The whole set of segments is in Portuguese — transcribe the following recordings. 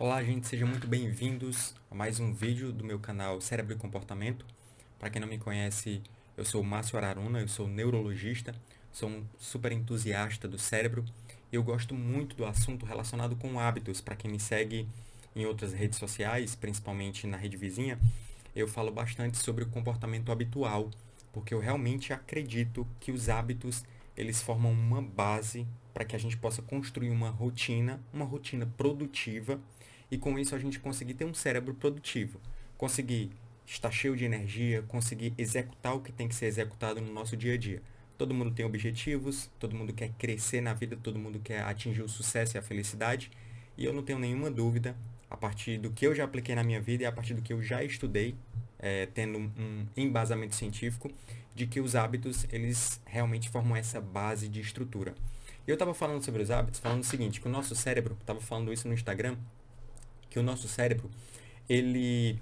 Olá, gente, sejam muito bem-vindos a mais um vídeo do meu canal Cérebro e Comportamento. Para quem não me conhece, eu sou o Márcio Araruna, eu sou neurologista, sou um super entusiasta do cérebro e eu gosto muito do assunto relacionado com hábitos. Para quem me segue em outras redes sociais, principalmente na rede vizinha, eu falo bastante sobre o comportamento habitual, porque eu realmente acredito que os hábitos eles formam uma base para que a gente possa construir uma rotina produtiva e com isso a gente conseguir ter um cérebro produtivo, conseguir estar cheio de energia, conseguir executar o que tem que ser executado no nosso dia a dia. Todo mundo tem objetivos, todo mundo quer crescer na vida, todo mundo quer atingir o sucesso e a felicidade, e eu não tenho nenhuma dúvida, a partir do que eu já apliquei na minha vida e a partir do que eu já estudei, tendo um embasamento científico, de que os hábitos, eles realmente formam essa base de estrutura. Eu estava falando sobre os hábitos, falando o seguinte, que o nosso cérebro, estava falando isso no Instagram, que o nosso cérebro, ele,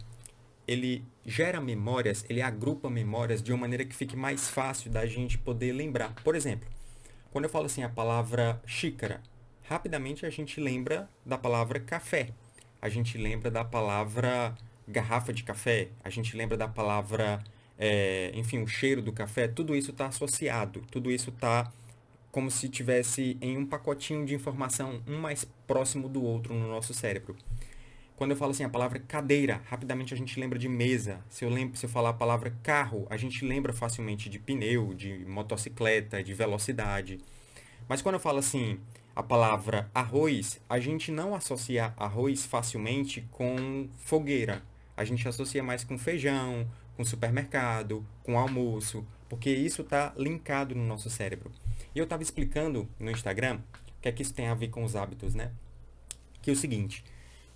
ele gera memórias, ele agrupa memórias de uma maneira que fique mais fácil da gente poder lembrar. Por exemplo, quando eu falo assim a palavra xícara, rapidamente a gente lembra da palavra café. A gente lembra da palavra garrafa de café. A gente lembra da palavra, enfim, o cheiro do café. Tudo isso está associado. Tudo isso está como se tivesse em um pacotinho de informação, um mais próximo do outro no nosso cérebro. Quando eu falo assim a palavra cadeira, rapidamente a gente lembra de mesa. Se eu falar a palavra carro, a gente lembra facilmente de pneu, de motocicleta, de velocidade. Mas quando eu falo assim a palavra arroz, a gente não associa arroz facilmente com fogueira. A gente associa mais com feijão, com supermercado, com almoço, porque isso está linkado no nosso cérebro. E eu estava explicando no Instagram o que é que isso tem a ver com os hábitos, né? Que é o seguinte,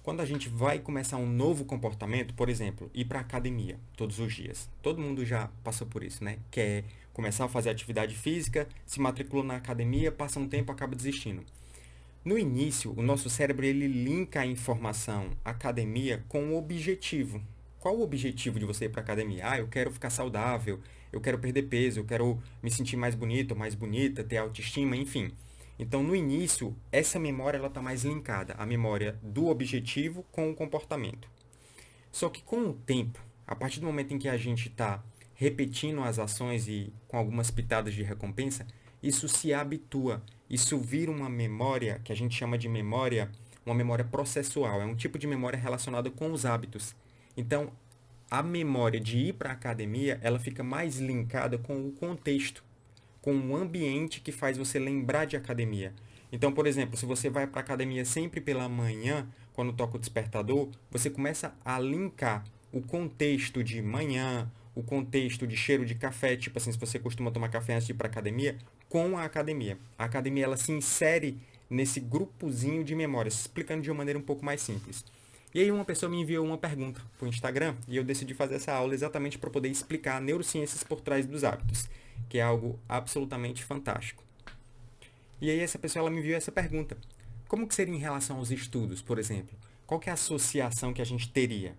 quando a gente vai começar um novo comportamento, por exemplo, ir para a academia todos os dias. Todo mundo já passou por isso, né? Quer começar a fazer atividade física, se matriculou na academia, passa um tempo, acaba desistindo. No início, o nosso cérebro ele linka a informação academia com o objetivo. Qual o objetivo de você ir para a academia? Ah, eu quero ficar saudável, eu quero perder peso, eu quero me sentir mais bonito, mais bonita, ter autoestima, enfim. Então, no início, essa memória ela está mais linkada, a memória do objetivo com o comportamento. Só que com o tempo, a partir do momento em que a gente está repetindo as ações e com algumas pitadas de recompensa, isso se habitua, isso vira uma memória que a gente chama de memória, uma memória processual, é um tipo de memória relacionada com os hábitos. Então, a memória de ir para a academia, ela fica mais linkada com o contexto, com o ambiente que faz você lembrar de academia. Então, por exemplo, se você vai para a academia sempre pela manhã, quando toca o despertador, você começa a linkar o contexto de manhã, o contexto de cheiro de café, tipo assim, se você costuma tomar café antes de ir para a academia, com a academia. A academia ela se insere nesse grupozinho de memórias, explicando de uma maneira um pouco mais simples. E aí uma pessoa me enviou uma pergunta para o Instagram e eu decidi fazer essa aula exatamente para poder explicar neurociências por trás dos hábitos, que é algo absolutamente fantástico. E aí essa pessoa ela me enviou essa pergunta. Como que seria em relação aos estudos, por exemplo? Qual que é a associação que a gente teria?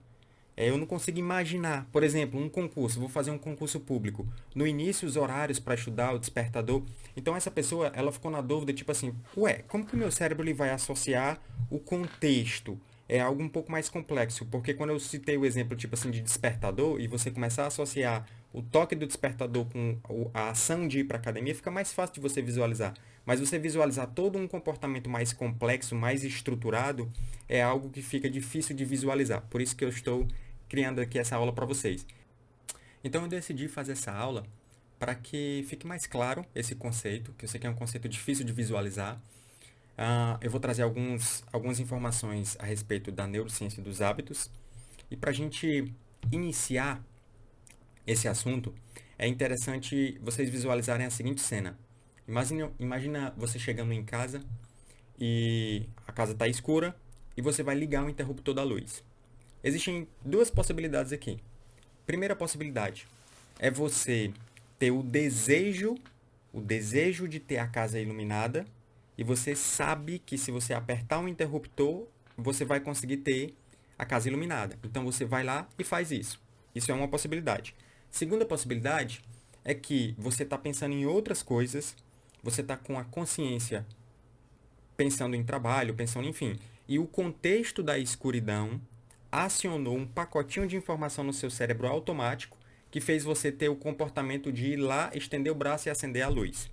Eu não consigo imaginar, por exemplo, um concurso, vou fazer um concurso público. No início, os horários para estudar, o despertador. Então, essa pessoa, ela ficou na dúvida, tipo assim, ué, como que o meu cérebro ele vai associar o contexto? É algo um pouco mais complexo, porque quando eu citei o exemplo, tipo assim, de despertador, e você começar a associar o toque do despertador com a ação de ir para a academia, fica mais fácil de você visualizar. Mas você visualizar todo um comportamento mais complexo, mais estruturado, é algo que fica difícil de visualizar. Por isso que eu estou criando aqui essa aula para vocês. Então eu decidi fazer essa aula para que fique mais claro esse conceito, que eu sei que é um conceito difícil de visualizar. Eu vou trazer algumas informações a respeito da neurociência dos hábitos. E para a gente iniciar esse assunto, é interessante vocês visualizarem a seguinte cena. Imagina você chegando em casa e a casa está escura e você vai ligar o interruptor da luz. Existem duas possibilidades aqui. Primeira possibilidade é você ter o desejo de ter a casa iluminada e você sabe que se você apertar um interruptor, você vai conseguir ter a casa iluminada. Então você vai lá e faz isso. Isso é uma possibilidade. Segunda possibilidade é que você está pensando em outras coisas, você está com a consciência pensando em trabalho, pensando, enfim. e o contexto da escuridão acionou um pacotinho de informação no seu cérebro automático que fez você ter o comportamento de ir lá, estender o braço e acender a luz.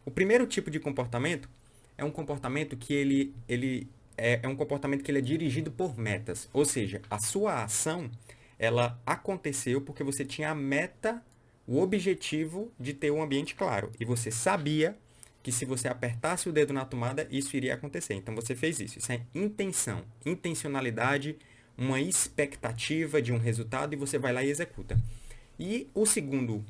O primeiro tipo de comportamento é um comportamento que ele é um comportamento que ele é dirigido por metas, ou seja, a sua ação ela aconteceu porque você tinha a meta, o objetivo de ter um ambiente claro e você sabia que se você apertasse o dedo na tomada, isso iria acontecer. Então você fez isso. Isso é intenção, intencionalidade, uma expectativa de um resultado e você vai lá e executa. E o segundo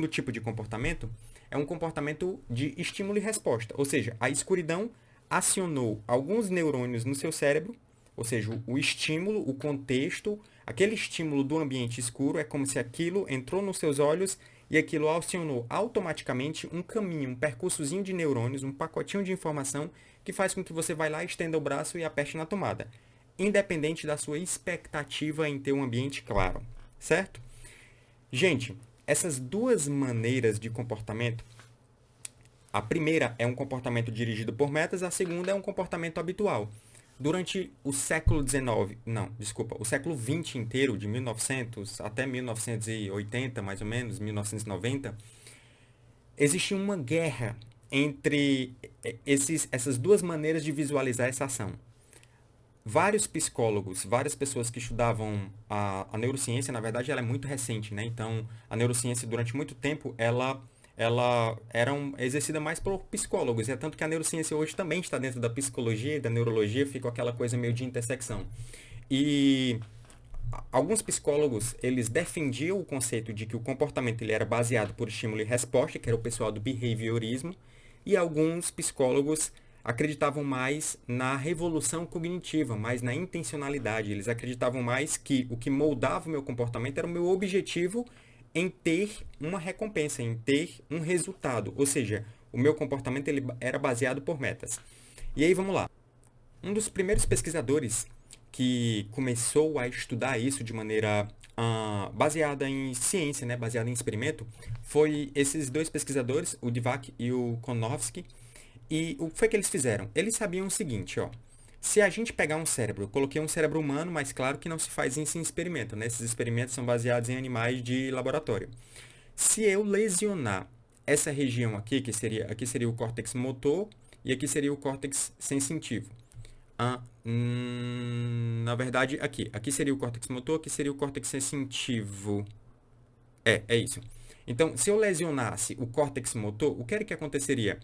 tipo de comportamento é um comportamento de estímulo e resposta. Ou seja, a escuridão acionou alguns neurônios no seu cérebro, ou seja, o estímulo, o contexto, aquele estímulo do ambiente escuro é como se aquilo entrou nos seus olhos e aquilo acionou automaticamente um caminho, um percursozinho de neurônios, um pacotinho de informação que faz com que você vá lá, estenda o braço e aperte na tomada, independente da sua expectativa em ter um ambiente claro, certo? Gente, essas duas maneiras de comportamento, a primeira é um comportamento dirigido por metas, a segunda é um comportamento habitual. Durante o século XIX, não, desculpa, o século XX inteiro, de 1900 até 1980, mais ou menos, 1990, existia uma guerra entre essas duas maneiras de visualizar essa ação. Vários psicólogos, várias pessoas que estudavam a neurociência, na verdade, ela é muito recente, né? Então, a neurociência, durante muito tempo, ela era exercida mais por psicólogos. É tanto que a neurociência hoje também está dentro da psicologia e da neurologia, fica aquela coisa meio de intersecção. E alguns psicólogos, eles defendiam o conceito de que o comportamento ele era baseado por estímulo e resposta, que era o pessoal do behaviorismo, e alguns psicólogos acreditavam mais na revolução cognitiva, mais na intencionalidade. Eles acreditavam mais que o que moldava o meu comportamento era o meu objetivo em ter uma recompensa, em ter um resultado. Ou seja, o meu comportamento ele era baseado por metas. E aí vamos lá. Um dos primeiros pesquisadores que começou a estudar isso de maneira baseada em ciência, né, baseada em experimento, foi esses dois pesquisadores, o Dweck e o Konofsky. E o que foi que eles fizeram? Eles sabiam o seguinte, ó. Se a gente pegar um cérebro, eu coloquei um cérebro humano, mas claro que não se faz isso em experimento, né? Esses experimentos são baseados em animais de laboratório. Se eu lesionar essa região aqui seria o córtex motor e aqui seria o córtex sensitivo. Na verdade, aqui seria o córtex motor, aqui seria o córtex sensitivo. É isso. Então, se eu lesionasse o córtex motor, o que era que aconteceria?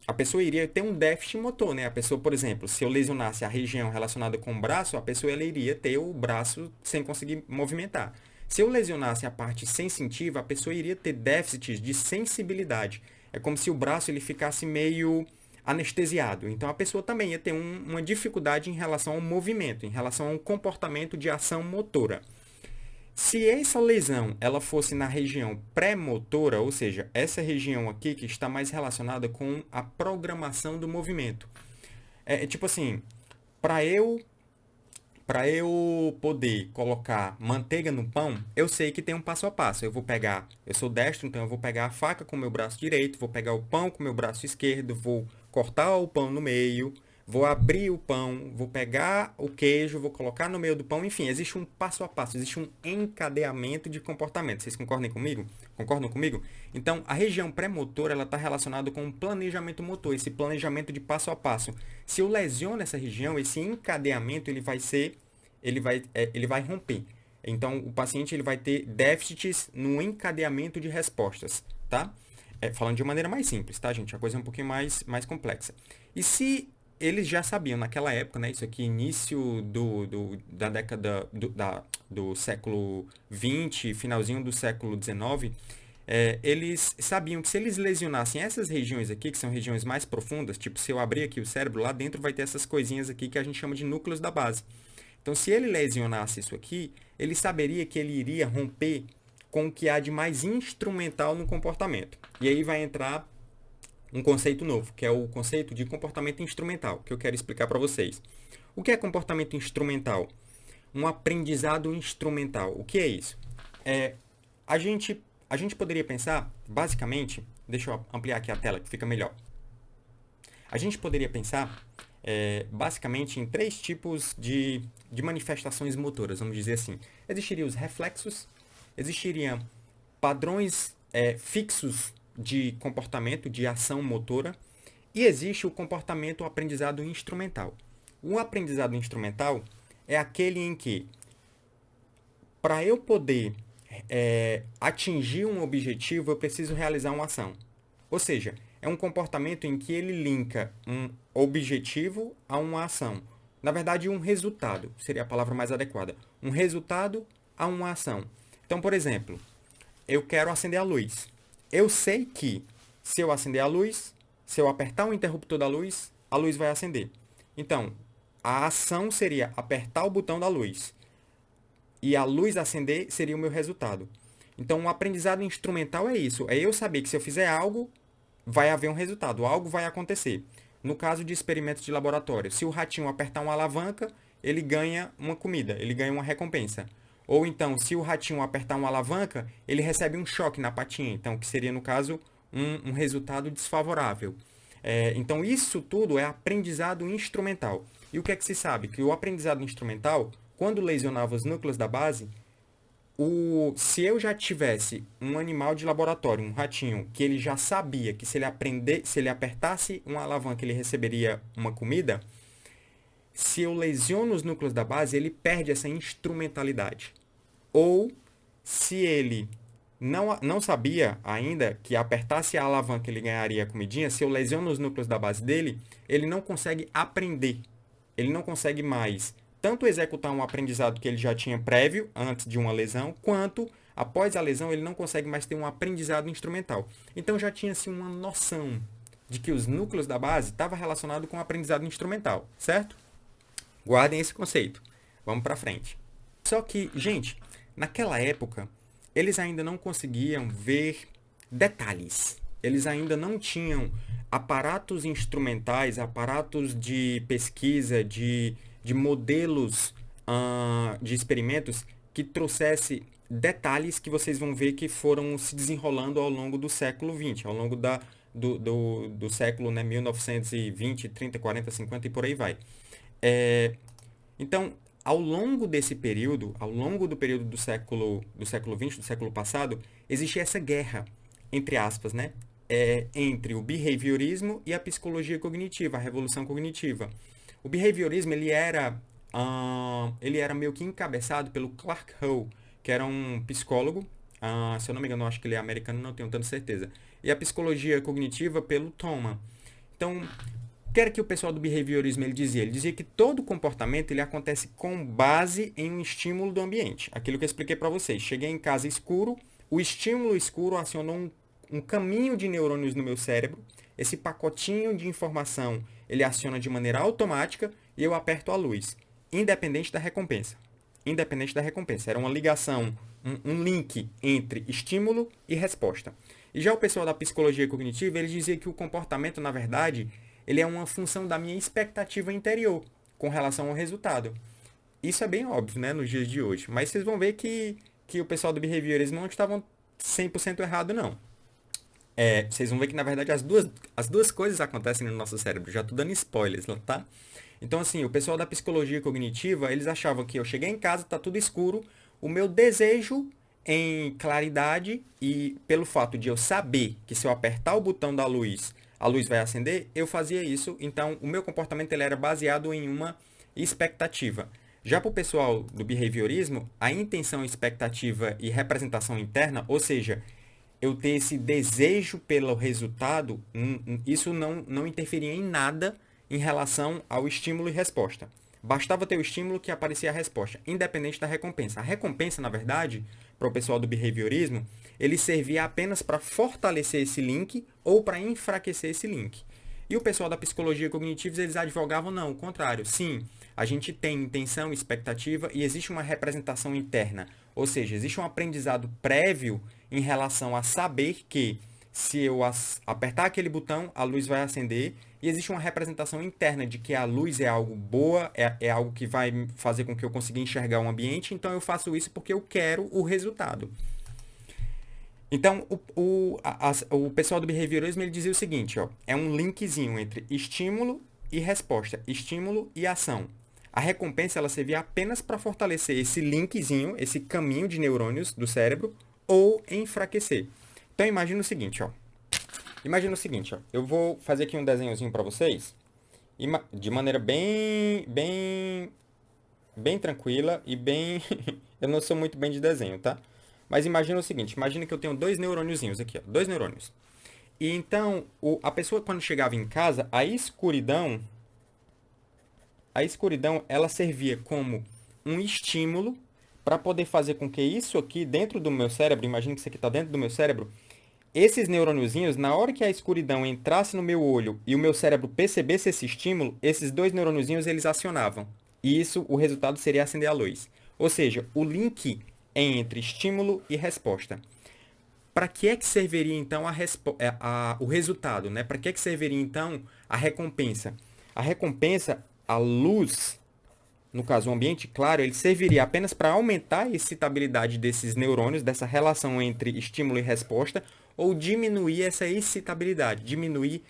A pessoa iria ter um déficit motor, né? A pessoa, por exemplo, se eu lesionasse a região relacionada com o braço, a pessoa ela iria ter o braço sem conseguir movimentar. Se eu lesionasse a parte sensitiva, a pessoa iria ter déficits de sensibilidade. É como se o braço ele ficasse meio anestesiado. Então a pessoa também ia ter uma dificuldade em relação ao movimento, em relação a um comportamento de ação motora. Se essa lesão ela fosse na região pré-motora, ou seja, essa região aqui que está mais relacionada com a programação do movimento. Tipo assim, para eu poder colocar manteiga no pão, eu sei que tem um passo a passo. Eu sou destro, então eu vou pegar a faca com o meu braço direito, vou pegar o pão com o meu braço esquerdo, vou cortar o pão no meio, vou abrir o pão, vou pegar o queijo, vou colocar no meio do pão. Enfim, existe um passo a passo, existe um encadeamento de comportamento. Vocês concordam comigo? Concordam comigo? Então, a região pré-motora ela está relacionada com o planejamento motor, esse planejamento de passo a passo. Se eu lesiono essa região, esse encadeamento ele vai romper. Então, o paciente ele vai ter déficits no encadeamento de respostas, tá? Falando de maneira mais simples, tá, gente? A coisa é um pouquinho mais complexa. E se eles já sabiam naquela época, né? Isso aqui, início da década do século XX, finalzinho do século XIX, eles sabiam que se eles lesionassem essas regiões aqui, que são regiões mais profundas, tipo, se eu abrir aqui o cérebro, lá dentro vai ter essas coisinhas aqui que a gente chama de núcleos da base. Então, se ele lesionasse isso aqui, ele saberia que ele iria romper com o que há de mais instrumental no comportamento. E aí vai entrar um conceito novo, que é o conceito de comportamento instrumental, que eu quero explicar para vocês. O que é comportamento instrumental? Um aprendizado instrumental. O que é isso? A gente poderia pensar, basicamente, deixa eu ampliar aqui a tela que fica melhor. A gente poderia pensar basicamente em três tipos de manifestações motoras, vamos dizer assim. Existiriam os reflexos, existiriam padrões fixos de comportamento, de ação motora, e existe o comportamento, o aprendizado instrumental. O aprendizado instrumental é aquele em que, para eu poder atingir um objetivo, eu preciso realizar uma ação. Ou seja, é um comportamento em que ele linka um objetivo a uma ação. Na verdade, um resultado seria a palavra mais adequada. Um resultado a uma ação. Então, por exemplo, eu quero acender a luz. Eu sei que se eu acender a luz, se eu apertar o interruptor da luz, a luz vai acender. Então, a ação seria apertar o botão da luz. E a luz acender seria o meu resultado. Então, o aprendizado instrumental é isso. É eu saber que se eu fizer algo, vai haver um resultado, algo vai acontecer. No caso de experimentos de laboratório, se o ratinho apertar uma alavanca, ele ganha uma comida, ele ganha uma recompensa. Ou então, se o ratinho apertar uma alavanca, ele recebe um choque na patinha, então que seria, no caso, um resultado desfavorável. Então, isso tudo é aprendizado instrumental. E o que é que se sabe? Que o aprendizado instrumental, quando lesionava os núcleos da base, se eu já tivesse um animal de laboratório, um ratinho, que ele já sabia que se ele apertasse uma alavanca, ele receberia uma comida, se eu lesiono os núcleos da base, ele perde essa instrumentalidade. Ou se ele não sabia ainda que apertasse a alavanca ele ganharia a comidinha, se eu lesiono os núcleos da base dele, ele não consegue aprender. Ele não consegue mais tanto executar um aprendizado que ele já tinha prévio, antes de uma lesão, quanto, após a lesão, ele não consegue mais ter um aprendizado instrumental. Então, já tinha-se uma noção de que os núcleos da base estavam relacionados com o aprendizado instrumental, certo? Guardem esse conceito. Vamos para frente. Só que, gente, naquela época, eles ainda não conseguiam ver detalhes. Eles ainda não tinham aparatos instrumentais, aparatos de pesquisa, de modelos de experimentos que trouxesse detalhes que vocês vão ver que foram se desenrolando ao longo do século XX, ao longo do século 1920, 30, 40, 50 e por aí vai. Então, ao longo desse período, ao longo do período do século XX, do século passado, existia essa guerra, entre aspas, né? Entre o behaviorismo e a psicologia cognitiva, a revolução cognitiva. O behaviorismo ele era meio que encabeçado pelo Clark Hall, que era um psicólogo, se eu não me engano, acho que ele é americano, não tenho tanta certeza. E a psicologia cognitiva pelo Thomas. Então, o que era que o pessoal do behaviorismo ele dizia? Ele dizia que todo comportamento ele acontece com base em um estímulo do ambiente. Aquilo que eu expliquei para vocês. Cheguei em casa escuro, o estímulo escuro acionou um caminho de neurônios no meu cérebro. Esse pacotinho de informação ele aciona de maneira automática e eu aperto a luz, independente da recompensa. Independente da recompensa. Era uma ligação, um link entre estímulo e resposta. E já o pessoal da psicologia cognitiva, ele dizia que o comportamento, na verdade, ele é uma função da minha expectativa interior com relação ao resultado. Isso é bem óbvio, né, nos dias de hoje. Mas vocês vão ver que o pessoal do behaviorismo não estavam 100% errado, não. Vocês vão ver que, na verdade, as duas coisas acontecem no nosso cérebro. Já tô dando spoilers, tá? Então, assim, o pessoal da psicologia cognitiva, eles achavam que eu cheguei em casa, tá tudo escuro, o meu desejo em claridade e pelo fato de eu saber que se eu apertar o botão da luz, a luz vai acender, eu fazia isso. Então, o meu comportamento ele era baseado em uma expectativa. Já para o pessoal do behaviorismo, a intenção, expectativa e representação interna, ou seja, eu ter esse desejo pelo resultado, isso não interferia em nada em relação ao estímulo e resposta. Bastava ter o estímulo que aparecia a resposta, independente da recompensa. A recompensa, na verdade, para o pessoal do behaviorismo, ele servia apenas para fortalecer esse link ou para enfraquecer esse link. E o pessoal da psicologia cognitiva, eles advogavam não, o contrário. Sim, a gente tem intenção, expectativa e existe uma representação interna. Ou seja, existe um aprendizado prévio em relação a saber que se eu apertar aquele botão, a luz vai acender. E existe uma representação interna de que a luz é algo boa, é algo que vai fazer com que eu consiga enxergar o ambiente. Então, eu faço isso porque eu quero o resultado. Então, o pessoal do behaviorismo ele dizia o seguinte, ó, é um linkzinho entre estímulo e resposta, estímulo e ação. A recompensa ela servia apenas para fortalecer esse linkzinho, esse caminho de neurônios do cérebro, ou enfraquecer. Então, imagina o seguinte, ó. Imagina o seguinte, ó. Eu vou fazer aqui um desenhozinho para vocês, de maneira bem tranquila e bem... Eu não sou muito bem de desenho, tá? Mas imagina o seguinte, imagina que eu tenho dois neurôniozinhos aqui, ó, dois neurônios. E então, a pessoa quando chegava em casa, a escuridão, ela servia como um estímulo para poder fazer com que isso aqui dentro do meu cérebro, imagina que isso aqui está dentro do meu cérebro, esses neurôniozinhos, na hora que a escuridão entrasse no meu olho e o meu cérebro percebesse esse estímulo, esses dois neurôniozinhos eles acionavam. E isso, o resultado seria acender a luz. Ou seja, o link é entre estímulo e resposta. Para que é que serviria então o resultado, né? Para que é que serviria então a recompensa? A recompensa, a luz, no caso o ambiente claro, ele serviria apenas para aumentar a excitabilidade desses neurônios, dessa relação entre estímulo e resposta, ou diminuir essa excitabilidade, diminuir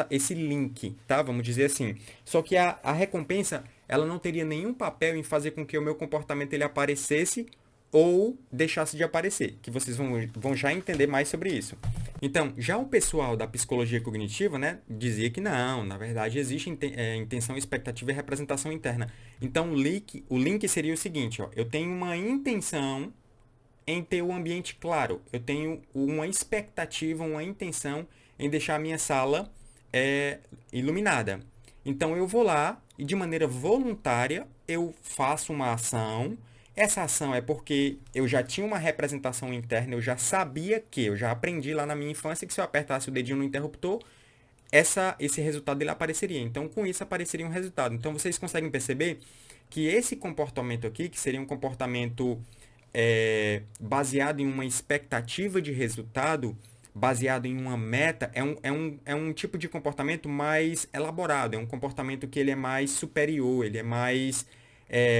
esse link, tá? Vamos dizer assim. Só que a recompensa, ela não teria nenhum papel em fazer com que o meu comportamento ele aparecesse ou deixasse de aparecer, que vocês vão já entender mais sobre isso. Então, já o pessoal da psicologia cognitiva, né, dizia que não, na verdade existe intenção, expectativa e representação interna. Então, o link seria o seguinte, ó, eu tenho uma intenção em ter o ambiente claro, eu tenho uma expectativa, uma intenção em deixar a minha sala iluminada. Então, eu vou lá e de maneira voluntária eu faço uma ação. Essa ação é porque eu já tinha uma representação interna, eu já sabia eu já aprendi lá na minha infância que se eu apertasse o dedinho no interruptor, esse resultado ele apareceria. Então, com isso apareceria um resultado. Então, vocês conseguem perceber que esse comportamento aqui, que seria um comportamento baseado em uma expectativa de resultado, baseado em uma meta, é um tipo de comportamento mais elaborado, é um comportamento que ele é mais superior, ele é mais,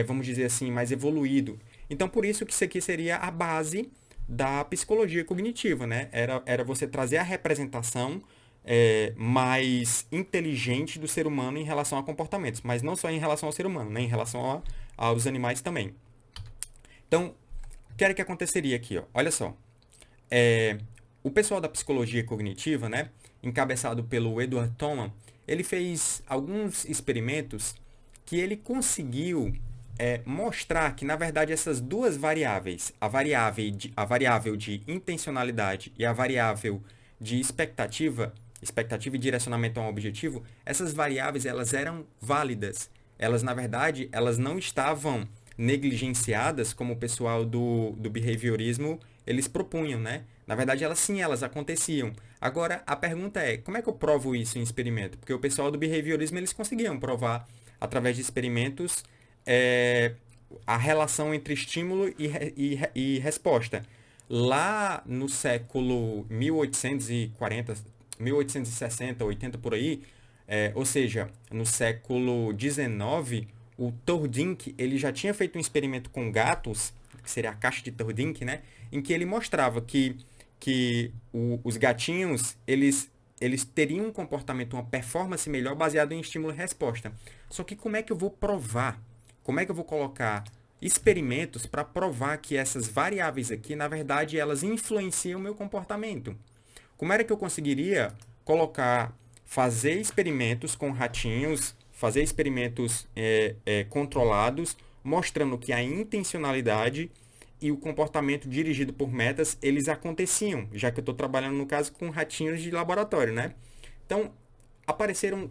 vamos dizer assim, mais evoluído. Então, por isso que isso aqui seria a base da psicologia cognitiva, né? Era você trazer a representação mais inteligente do ser humano em relação a comportamentos, mas não só em relação ao ser humano, né? Em relação aos animais também. Então, o que era que aconteceria aqui? Ó? Olha só. O pessoal da psicologia cognitiva, né, encabeçado pelo Edward Thoman, ele fez alguns experimentos que ele conseguiu mostrar que, na verdade, essas duas variáveis, a variável de intencionalidade e a variável de expectativa e direcionamento a um objetivo, essas variáveis elas eram válidas. Elas, na verdade, elas não estavam negligenciadas como o pessoal do behaviorismo eles propunham, né? Na verdade, elas aconteciam. Agora, a pergunta é, como é que eu provo isso em experimento? Porque o pessoal do behaviorismo, eles conseguiam provar, através de experimentos, a relação entre estímulo e resposta. Lá no século 1840, 1860, 80 por aí, ou seja, no século XIX, o Tordink ele já tinha feito um experimento com gatos, que seria a caixa de Tordink, né? Em que ele mostrava que os gatinhos eles teriam um comportamento, uma performance melhor baseado em estímulo e resposta. Só que como é que eu vou provar? Como é que eu vou colocar experimentos para provar que essas variáveis aqui, na verdade, elas influenciam o meu comportamento? Como era que eu conseguiria fazer experimentos com ratinhos, fazer experimentos controlados, mostrando que a intencionalidade e o comportamento dirigido por metas, eles aconteciam, já que eu estou trabalhando, no caso, com ratinhos de laboratório, né? Então, apareceram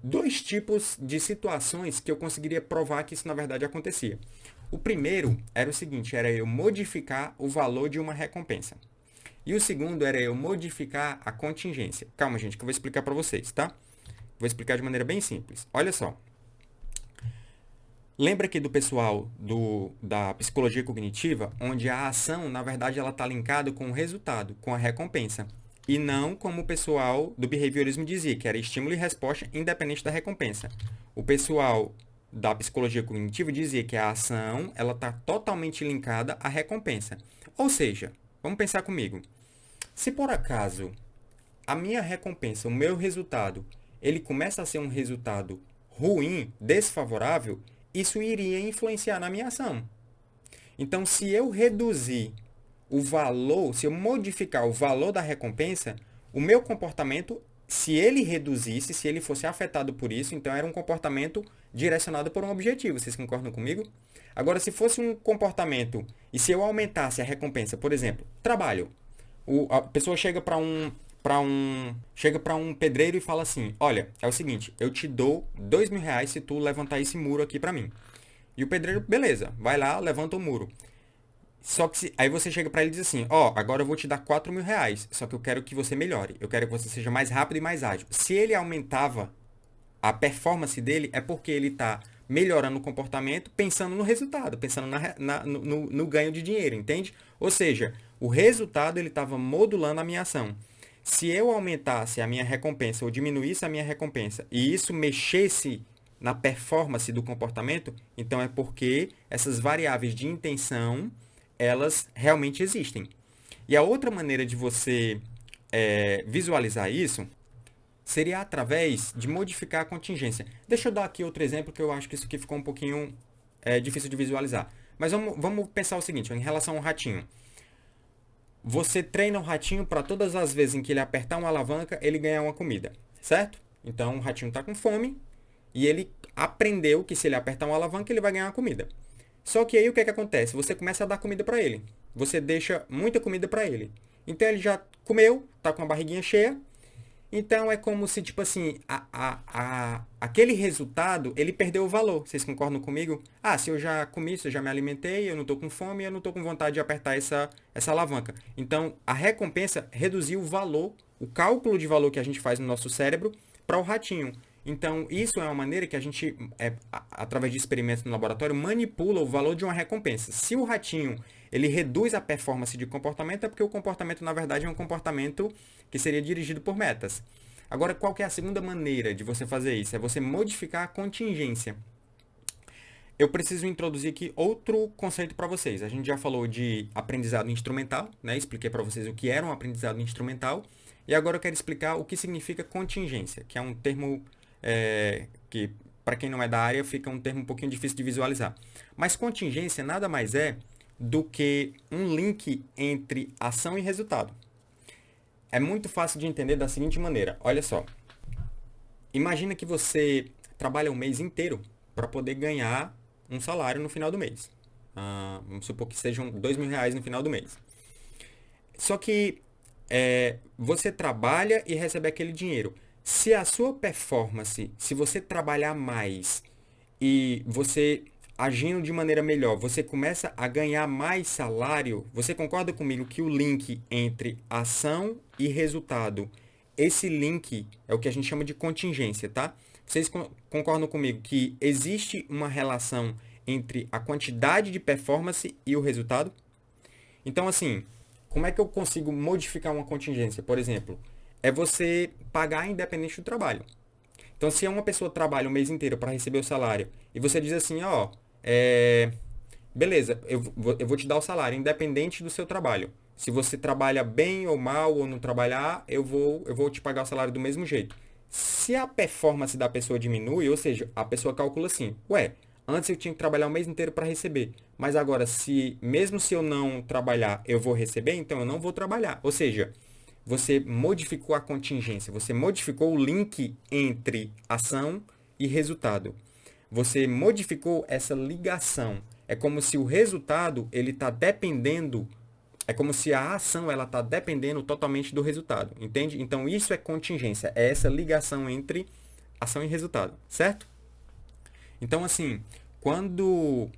dois tipos de situações que eu conseguiria provar que isso, na verdade, acontecia. O primeiro era o seguinte, era eu modificar o valor de uma recompensa. E o segundo era eu modificar a contingência. Calma, gente, que eu vou explicar para vocês, tá? Vou explicar de maneira bem simples. Olha só. Lembra aqui do pessoal da psicologia cognitiva, onde a ação, na verdade, ela está linkada com o resultado, com a recompensa. E não como o pessoal do behaviorismo dizia, que era estímulo e resposta independente da recompensa. O pessoal da psicologia cognitiva dizia que a ação ela está totalmente linkada à recompensa. Ou seja, Vamos pensar comigo. Se por acaso a minha recompensa, o meu resultado, ele começa a ser um resultado ruim, desfavorável, isso iria influenciar na minha ação. Então, se eu reduzir o valor, se eu modificar o valor da recompensa, o meu comportamento, se ele reduzisse, se ele fosse afetado por isso, então era um comportamento direcionado por um objetivo. Vocês concordam comigo? Agora, se fosse um comportamento e se eu aumentasse a recompensa, por exemplo, trabalho, a pessoa chega para um pedreiro e fala assim: olha, é o seguinte, eu te dou R$ 2.000 se tu levantar esse muro aqui para mim. E o pedreiro, beleza, vai lá, levanta o muro. Só que aí você chega para ele e diz assim: ó, agora eu vou te dar R$ 4.000, só que eu quero que você melhore, eu quero que você seja mais rápido e mais ágil. Se ele aumentava a performance dele, é porque ele está melhorando o comportamento, pensando no resultado, pensando no ganho de dinheiro, entende? Ou seja, o resultado ele estava modulando a minha ação. Se eu aumentasse a minha recompensa ou diminuísse a minha recompensa e isso mexesse na performance do comportamento, então é porque essas variáveis de intenção, elas realmente existem. E a outra maneira de você visualizar isso seria através de modificar a contingência. Deixa eu dar aqui outro exemplo, que eu acho que isso aqui ficou um pouquinho difícil de visualizar. Mas vamos pensar o seguinte, em relação ao ratinho. Você treina o ratinho para todas as vezes em que ele apertar uma alavanca, ele ganhar uma comida, certo? Então, o ratinho está com fome e ele aprendeu que se ele apertar uma alavanca, ele vai ganhar uma comida. Só que aí o que é que acontece? Você começa a dar comida para ele. Você deixa muita comida para ele. Então, ele já comeu, está com a barriguinha cheia. Então, é como se, tipo assim, aquele resultado, ele perdeu o valor. Vocês concordam comigo? Ah, se eu já comi, se eu já me alimentei, eu não estou com fome, eu não estou com vontade de apertar essa alavanca. Então, a recompensa reduziu o valor, o cálculo de valor que a gente faz no nosso cérebro para o ratinho. Então, isso é uma maneira que a gente, através de experimentos no laboratório, manipula o valor de uma recompensa. Se o ratinho ele reduz a performance de comportamento, é porque o comportamento, na verdade, é um comportamento que seria dirigido por metas. Agora, qual que é a segunda maneira de você fazer isso? É você modificar a contingência. Eu preciso introduzir aqui outro conceito para vocês. A gente já falou de aprendizado instrumental, né? Expliquei para vocês o que era um aprendizado instrumental. E agora eu quero explicar o que significa contingência, que é um termo que, para quem não é da área, fica um termo um pouquinho difícil de visualizar. Mas contingência nada mais é do que um link entre ação e resultado. É muito fácil de entender da seguinte maneira. Olha só. Imagina que você trabalha um mês inteiro para poder ganhar um salário no final do mês. Vamos supor que sejam R$ 2.000 no final do mês. Só que você trabalha e recebe aquele dinheiro. Se a sua performance, se você trabalhar mais e você agindo de maneira melhor, você começa a ganhar mais salário, você concorda comigo que o link entre ação e resultado, esse link é o que a gente chama de contingência, tá? Vocês concordam comigo que existe uma relação entre a quantidade de performance e o resultado? Então, assim, como é que eu consigo modificar uma contingência? Por exemplo, é você pagar independente do trabalho. Então, se uma pessoa trabalha o mês inteiro para receber o salário e você diz assim, ó, beleza, eu vou te dar o salário independente do seu trabalho. Se você trabalha bem ou mal ou não trabalhar, eu vou te pagar o salário do mesmo jeito. Se a performance da pessoa diminui, ou seja, a pessoa calcula assim, antes eu tinha que trabalhar o mês inteiro para receber, mas agora, mesmo se eu não trabalhar, eu vou receber, então eu não vou trabalhar. Ou seja, você modificou a contingência, você modificou o link entre ação e resultado. Você modificou essa ligação. É como se o resultado ele está dependendo, é como se a ação ela está dependendo totalmente do resultado, entende? Então isso é contingência, é essa ligação entre ação e resultado, certo? Então assim, quando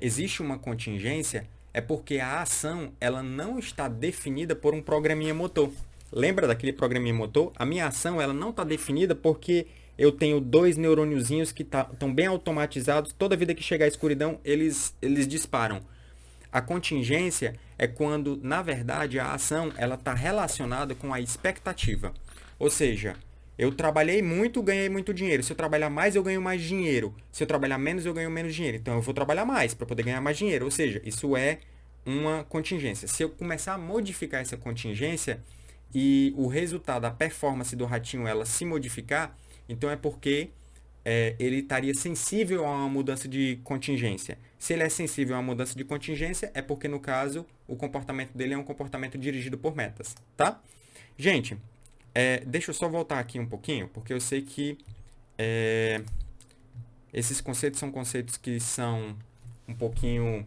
existe uma contingência, é porque a ação ela não está definida por um programinha motor. Lembra daquele programinha motor? A minha ação ela não está definida porque eu tenho 2 neurôniozinhos que estão bem automatizados. Toda vida que chegar a escuridão, eles disparam. A contingência é quando, na verdade, a ação ela está relacionada com a expectativa. Ou seja, eu trabalhei muito, ganhei muito dinheiro. Se eu trabalhar mais, eu ganho mais dinheiro. Se eu trabalhar menos, eu ganho menos dinheiro. Então, eu vou trabalhar mais para poder ganhar mais dinheiro. Ou seja, isso é uma contingência. Se eu começar a modificar essa contingência e o resultado, a performance do ratinho, ela se modificar, então é porque ele estaria sensível a uma mudança de contingência. Se ele é sensível a uma mudança de contingência, é porque, no caso, o comportamento dele é um comportamento dirigido por metas, tá? Gente, deixa eu só voltar aqui um pouquinho, porque eu sei que esses conceitos são conceitos que são um pouquinho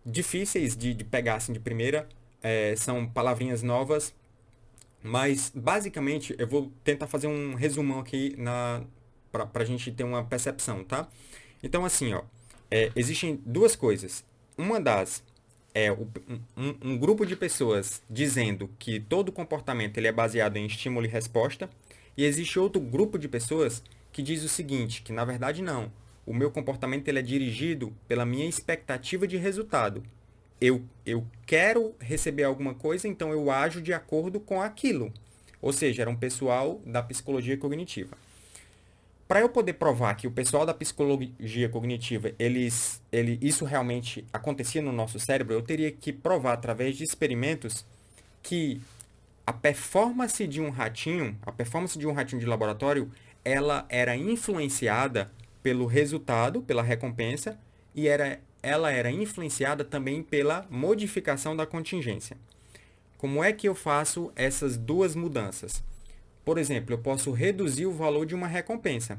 difíceis de pegar assim de primeira, são palavrinhas novas, mas basicamente eu vou tentar fazer um resumão aqui para a gente ter uma percepção, tá? Então assim, ó, existem duas coisas. Uma das é um grupo de pessoas dizendo que todo comportamento ele é baseado em estímulo e resposta, e existe outro grupo de pessoas que diz o seguinte, que na verdade não. O meu comportamento ele é dirigido pela minha expectativa de resultado. Eu quero receber alguma coisa, então eu ajo de acordo com aquilo. Ou seja, era um pessoal da psicologia cognitiva. Para eu poder provar que o pessoal da psicologia cognitiva, isso realmente acontecia no nosso cérebro, eu teria que provar através de experimentos que a performance de um ratinho de laboratório, ela era influenciada pelo resultado, pela recompensa, e ela era influenciada também pela modificação da contingência. Como é que eu faço essas duas mudanças? Por exemplo, eu posso reduzir o valor de uma recompensa.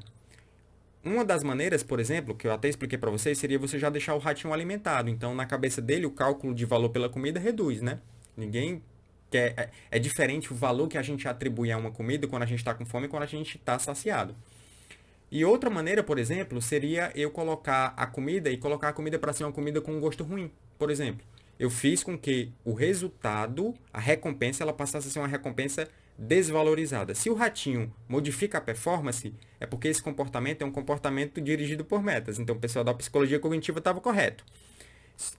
Uma das maneiras, por exemplo, que eu até expliquei para vocês, seria você já deixar o ratinho alimentado. Então, na cabeça dele, o cálculo de valor pela comida reduz, né? Ninguém quer... É diferente o valor que a gente atribui a uma comida quando a gente está com fome e quando a gente está saciado. E outra maneira, por exemplo, seria eu colocar a comida e colocar a comida para ser uma comida com um gosto ruim. Por exemplo, eu fiz com que o resultado, a recompensa, ela passasse a ser uma recompensa desvalorizada. Se o ratinho modifica a performance, é porque esse comportamento é um comportamento dirigido por metas. Então, o pessoal da psicologia cognitiva estava correto.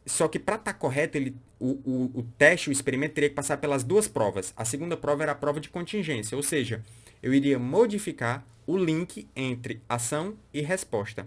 Só que para estar correto, o teste, o experimento teria que passar pelas duas provas. A segunda prova era a prova de contingência, ou seja, eu iria modificar o link entre ação e resposta.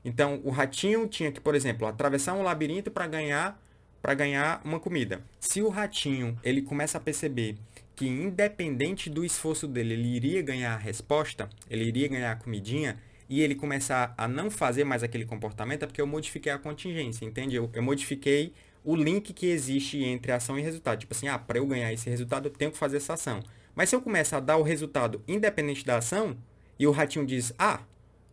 Então, o ratinho tinha que, por exemplo, atravessar um labirinto para ganhar uma comida. Se o ratinho ele começa a perceber que, independente do esforço dele, ele iria ganhar a resposta, ele iria ganhar a comidinha, e ele começar a não fazer mais aquele comportamento, é porque eu modifiquei a contingência, entende? Eu modifiquei o link que existe entre ação e resultado. Tipo assim, para eu ganhar esse resultado, eu tenho que fazer essa ação. Mas se eu começar a dar o resultado independente da ação, e o ratinho diz,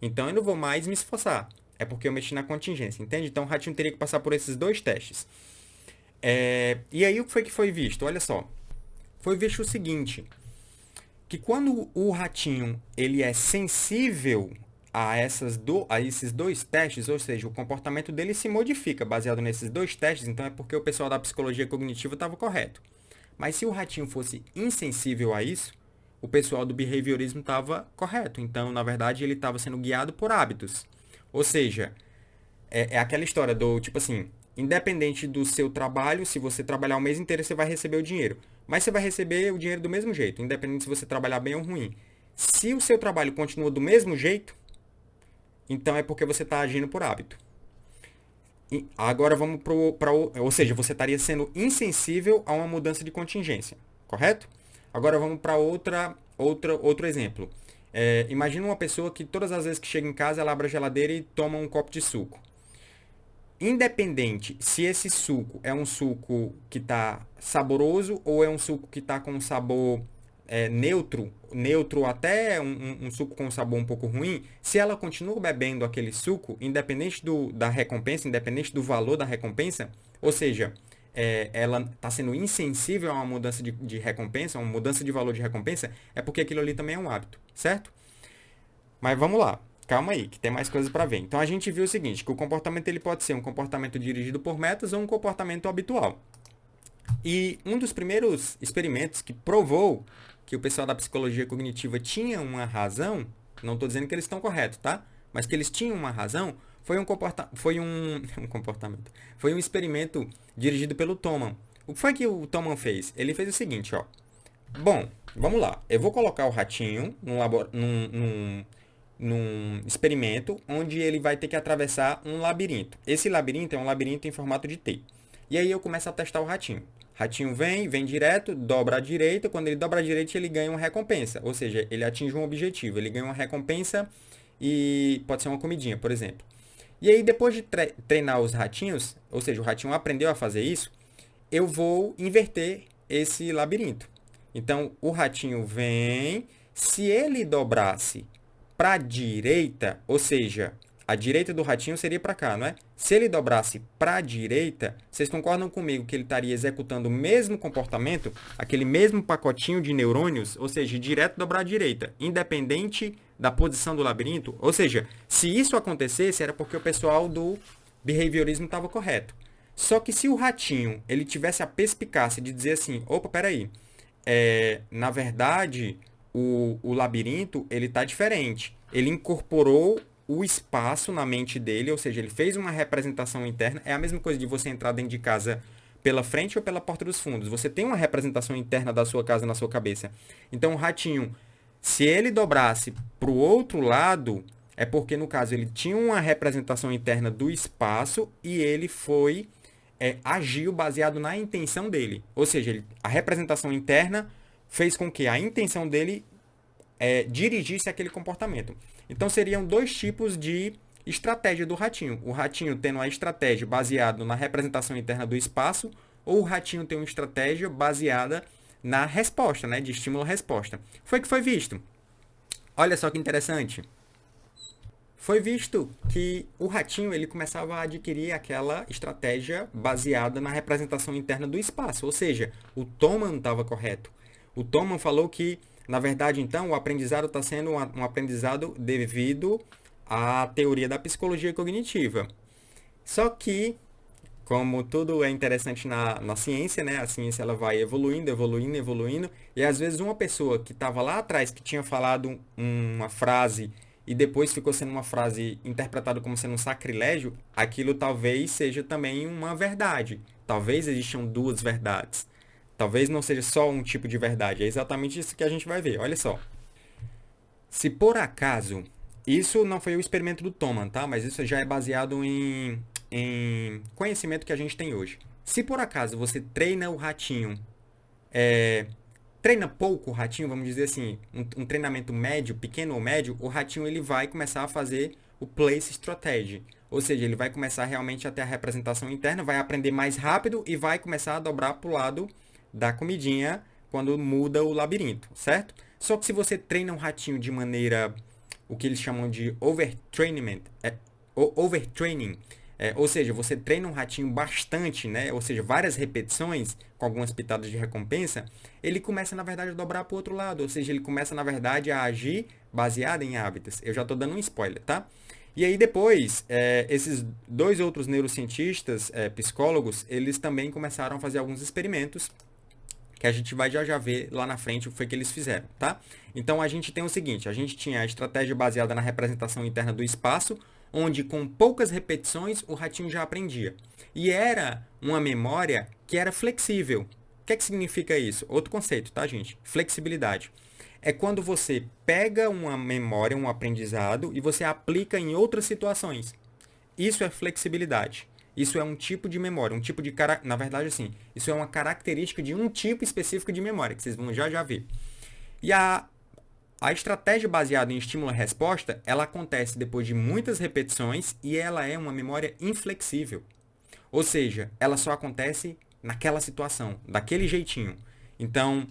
então eu não vou mais me esforçar. É porque eu mexi na contingência, entende? Então o ratinho teria que passar por esses dois testes. E aí o que foi visto? Olha só. Foi visto o seguinte, que quando o ratinho ele é sensível a esses dois testes, ou seja, o comportamento dele se modifica baseado nesses dois testes, então é porque o pessoal da psicologia cognitiva estava correto. Mas se o ratinho fosse insensível a isso, o pessoal do behaviorismo estava correto. Então, na verdade, ele estava sendo guiado por hábitos. Ou seja, é aquela história do tipo assim, independente do seu trabalho, se você trabalhar o mês inteiro, você vai receber o dinheiro. Mas você vai receber o dinheiro do mesmo jeito, independente se você trabalhar bem ou ruim. Se o seu trabalho continua do mesmo jeito, então é porque você está agindo por hábito. E agora vamos para ou seja, você estaria sendo insensível a uma mudança de contingência, correto? Agora vamos para outro exemplo. Imagina uma pessoa que todas as vezes que chega em casa, ela abre a geladeira e toma um copo de suco. Independente se esse suco é um suco que está saboroso ou é um suco que está com um sabor neutro até um suco com um sabor um pouco ruim, se ela continua bebendo aquele suco, independente da recompensa, independente do valor da recompensa, ou seja, ela está sendo insensível a uma mudança de recompensa, uma mudança de valor de recompensa, é porque aquilo ali também é um hábito, certo? Mas vamos lá. Calma aí, que tem mais coisas para ver. Então a gente viu o seguinte, que o comportamento ele pode ser um comportamento dirigido por metas ou um comportamento habitual. E um dos primeiros experimentos que provou que o pessoal da psicologia cognitiva tinha uma razão, não estou dizendo que eles estão corretos, tá? Mas que eles tinham uma razão, foi um experimento dirigido pelo Thoman. O que foi que o Thoman fez? Ele fez o seguinte, ó. Bom, vamos lá. Eu vou colocar o ratinho num experimento onde ele vai ter que atravessar um labirinto. Esse labirinto é um labirinto em formato de T. E aí eu começo a testar o ratinho. Ratinho vem direto, dobra à direita. Quando ele dobra à direita, ele ganha uma recompensa. Ou seja, ele atinge um objetivo. Ele ganha uma recompensa e pode ser uma comidinha, por exemplo. E aí, depois de treinar os ratinhos, ou seja, o ratinho aprendeu a fazer isso, eu vou inverter esse labirinto. Então, o ratinho vem. Se ele dobrasse para a direita, ou seja, a direita do ratinho seria para cá, não é? Se ele dobrasse para a direita, vocês concordam comigo que ele estaria executando o mesmo comportamento, aquele mesmo pacotinho de neurônios, ou seja, direto dobrar à direita, independente da posição do labirinto? Ou seja, se isso acontecesse, era porque o pessoal do behaviorismo estava correto. Só que se o ratinho ele tivesse a perspicácia de dizer assim, opa, peraí, na verdade, o labirinto ele está diferente. Ele incorporou o espaço na mente dele, ou seja, ele fez uma representação interna. É a mesma coisa de você entrar dentro de casa pela frente ou pela porta dos fundos. Você tem uma representação interna da sua casa na sua cabeça. Então, o ratinho, se ele dobrasse para o outro lado, é porque, no caso, ele tinha uma representação interna do espaço e ele foi agiu baseado na intenção dele. Ou seja, a representação interna fez com que a intenção dele dirigisse aquele comportamento. Então, seriam dois tipos de estratégia do ratinho. O ratinho tendo a estratégia baseada na representação interna do espaço, ou o ratinho tem uma estratégia baseada na resposta, né, de estímulo-resposta. Foi que foi visto. Olha só que interessante. Foi visto que o ratinho ele começava a adquirir aquela estratégia baseada na representação interna do espaço. Ou seja, o Thoman estava correto. O Thoman falou que, na verdade, então, o aprendizado está sendo um aprendizado devido à teoria da psicologia cognitiva. Só que, como tudo é interessante na ciência, né? A ciência ela vai evoluindo, evoluindo, evoluindo. E às vezes uma pessoa que estava lá atrás, que tinha falado uma frase e depois ficou sendo uma frase interpretada como sendo um sacrilégio, aquilo talvez seja também uma verdade. Talvez existam duas verdades. Talvez não seja só um tipo de verdade. É exatamente isso que a gente vai ver. Olha só. Se por acaso, isso não foi o experimento do Thoman, tá? Mas isso já é baseado em conhecimento que a gente tem hoje. Se por acaso você treina o ratinho, treina pouco o ratinho, vamos dizer assim, um treinamento médio, pequeno ou médio, o ratinho ele vai começar a fazer o place strategy. Ou seja, ele vai começar realmente a ter a representação interna, vai aprender mais rápido e vai começar a dobrar para o lado da comidinha quando muda o labirinto, certo? Só que se você treina um ratinho de maneira, o que eles chamam de overtraining, ou seja, você treina um ratinho bastante, né? Ou seja, várias repetições com algumas pitadas de recompensa, ele começa, na verdade, a dobrar para o outro lado. Ou seja, ele começa, na verdade, a agir baseado em hábitos. Eu já estou dando um spoiler, tá? E aí depois, esses dois outros neurocientistas, psicólogos, eles também começaram a fazer alguns experimentos que a gente vai já ver lá na frente o que foi que eles fizeram, tá? Então, a gente tem o seguinte, a gente tinha a estratégia baseada na representação interna do espaço, onde com poucas repetições o ratinho já aprendia. E era uma memória que era flexível. O que é que significa isso? Outro conceito, tá, gente? Flexibilidade. É quando você pega uma memória, um aprendizado, e você aplica em outras situações. Isso é flexibilidade. Isso é um tipo de memória, um tipo de na verdade, assim, isso é uma característica de um tipo específico de memória, que vocês vão já ver. E a estratégia baseada em estímulo e resposta, ela acontece depois de muitas repetições e ela é uma memória inflexível. Ou seja, ela só acontece naquela situação, daquele jeitinho. Então,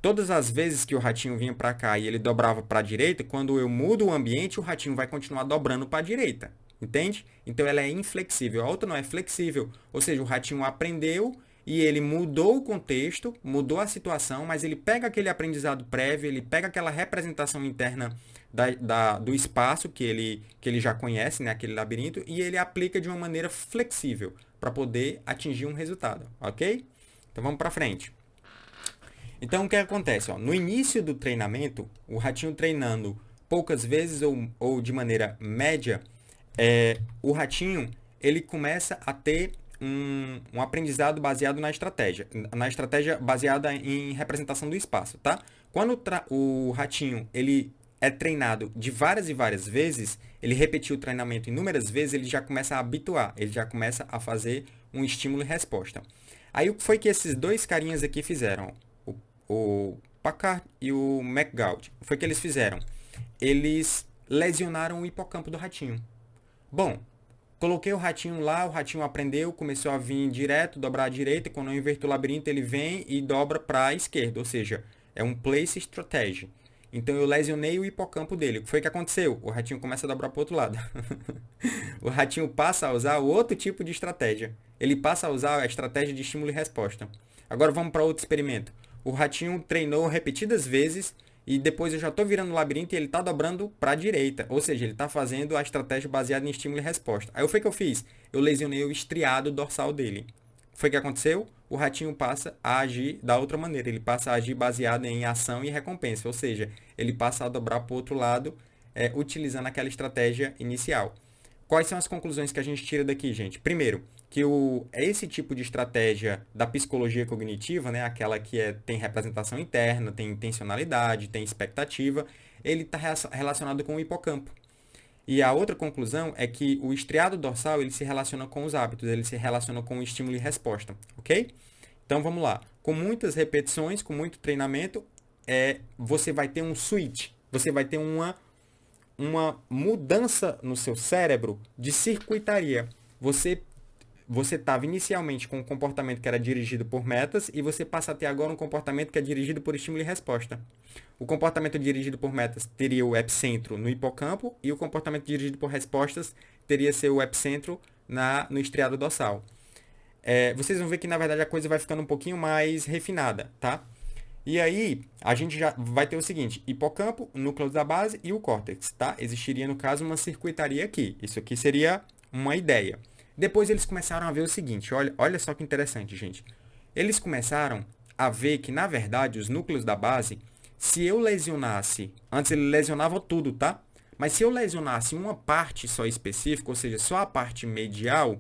todas as vezes que o ratinho vinha para cá e ele dobrava para a direita, quando eu mudo o ambiente, o ratinho vai continuar dobrando para a direita. Entende? Então ela é inflexível. A outra não é flexível. Ou seja, o ratinho aprendeu e ele mudou o contexto, mudou a situação, mas ele pega aquele aprendizado prévio, ele pega aquela representação interna do espaço que ele já conhece, né, aquele labirinto, e ele aplica de uma maneira flexível para poder atingir um resultado. Ok? Então vamos para frente. Então o que acontece? No início do treinamento, o ratinho treinando poucas vezes ou de maneira média, o ratinho ele começa a ter um aprendizado baseado na estratégia baseada em representação do espaço, tá? Quando o ratinho ele é treinado de várias e várias vezes, ele repetiu o treinamento inúmeras vezes, ele já começa a habituar, ele já começa a fazer um estímulo e resposta. Aí o que foi que esses dois carinhas aqui fizeram? O Packard e o McGould. O que foi que eles fizeram? Eles lesionaram o hipocampo do ratinho. Bom, coloquei o ratinho lá, o ratinho aprendeu, começou a vir direto, dobrar à direita, e quando eu inverto o labirinto ele vem e dobra para a esquerda, ou seja, é um place strategy. Então eu lesionei o hipocampo dele. O que foi que aconteceu? O ratinho começa a dobrar para o outro lado. O ratinho passa a usar outro tipo de estratégia. Ele passa a usar a estratégia de estímulo e resposta. Agora vamos para outro experimento. O ratinho treinou repetidas vezes e depois eu já estou virando o labirinto e ele está dobrando para a direita. Ou seja, ele está fazendo a estratégia baseada em estímulo e resposta. Aí o que eu fiz? Eu lesionei o estriado dorsal dele. O que foi que aconteceu? O ratinho passa a agir da outra maneira. Ele passa a agir baseado em ação e recompensa. Ou seja, ele passa a dobrar para o outro lado, utilizando aquela estratégia inicial. Quais são as conclusões que a gente tira daqui, gente? Primeiro, que esse tipo de estratégia da psicologia cognitiva, né, aquela que tem representação interna, tem intencionalidade, tem expectativa, ele está relacionado com o hipocampo. E a outra conclusão é que o estriado dorsal ele se relaciona com os hábitos, ele se relaciona com o estímulo e resposta, ok? Então vamos lá. Com muitas repetições, com muito treinamento, você vai ter um switch, você vai ter uma mudança no seu cérebro de circuitaria. Você estava inicialmente com um comportamento que era dirigido por metas e você passa a ter agora um comportamento que é dirigido por estímulo e resposta. O comportamento dirigido por metas teria o epicentro no hipocampo e o comportamento dirigido por respostas teria seu epicentro no estriado dorsal. Vocês vão ver que, na verdade, a coisa vai ficando um pouquinho mais refinada, tá? E aí, a gente já vai ter o seguinte, hipocampo, núcleo da base e o córtex, tá? Existiria, no caso, uma circuitaria aqui. Isso aqui seria uma ideia. Depois eles começaram a ver o seguinte, olha só que interessante, gente. Eles começaram a ver que, na verdade, os núcleos da base, se eu lesionasse, antes ele lesionava tudo, tá? Mas se eu lesionasse uma parte só específica, ou seja, só a parte medial,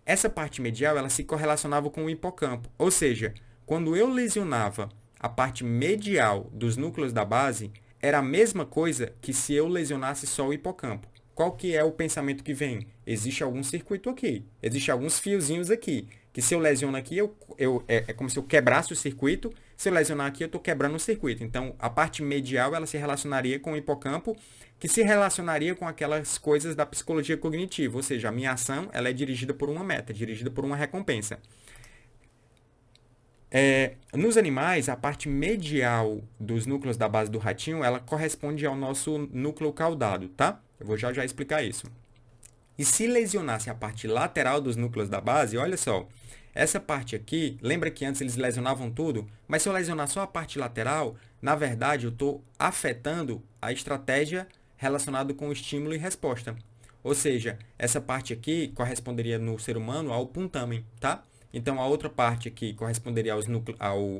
essa parte medial ela se correlacionava com o hipocampo. Ou seja, quando eu lesionava a parte medial dos núcleos da base, era a mesma coisa que se eu lesionasse só o hipocampo. Qual que é o pensamento que vem? Existe algum circuito aqui, existe alguns fiozinhos aqui, que se eu lesiono aqui, é como se eu quebrasse o circuito, se eu lesionar aqui, eu estou quebrando o circuito. Então, a parte medial, ela se relacionaria com o hipocampo, que se relacionaria com aquelas coisas da psicologia cognitiva, ou seja, a minha ação, ela é dirigida por uma meta, dirigida por uma recompensa. Nos animais, a parte medial dos núcleos da base do ratinho, ela corresponde ao nosso núcleo caudado, tá? Eu vou já explicar isso. E se lesionasse a parte lateral dos núcleos da base, olha só, essa parte aqui, lembra que antes eles lesionavam tudo? Mas se eu lesionar só a parte lateral, na verdade eu estou afetando a estratégia relacionada com estímulo e resposta. Ou seja, essa parte aqui corresponderia no ser humano ao puntamen, tá? Então, a outra parte aqui corresponderia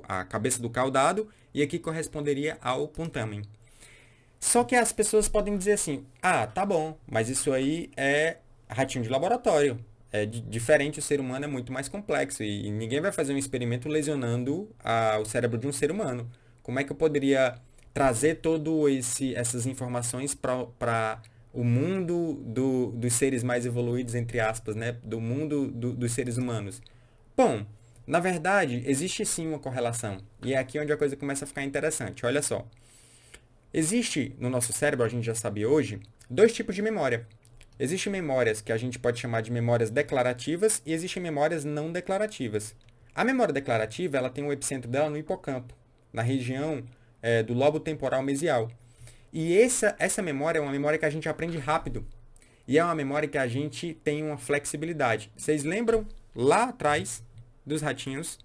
à cabeça do caudado e aqui corresponderia ao puntamen. Só que as pessoas podem dizer assim, tá bom, mas isso aí é ratinho de laboratório. Diferente, o ser humano é muito mais complexo e ninguém vai fazer um experimento lesionando o cérebro de um ser humano. Como é que eu poderia trazer todas essas informações para o mundo dos seres mais evoluídos, entre aspas, né? Do mundo dos seres humanos? Bom, na verdade, existe sim uma correlação. E é aqui onde a coisa começa a ficar interessante. Olha só. Existe no nosso cérebro, a gente já sabe hoje, dois tipos de memória. Existem memórias que a gente pode chamar de memórias declarativas e existem memórias não declarativas. A memória declarativa, ela tem o epicentro dela no hipocampo, na região do lobo temporal mesial. E essa memória é uma memória que a gente aprende rápido. E é uma memória que a gente tem uma flexibilidade. Vocês lembram lá atrás dos ratinhos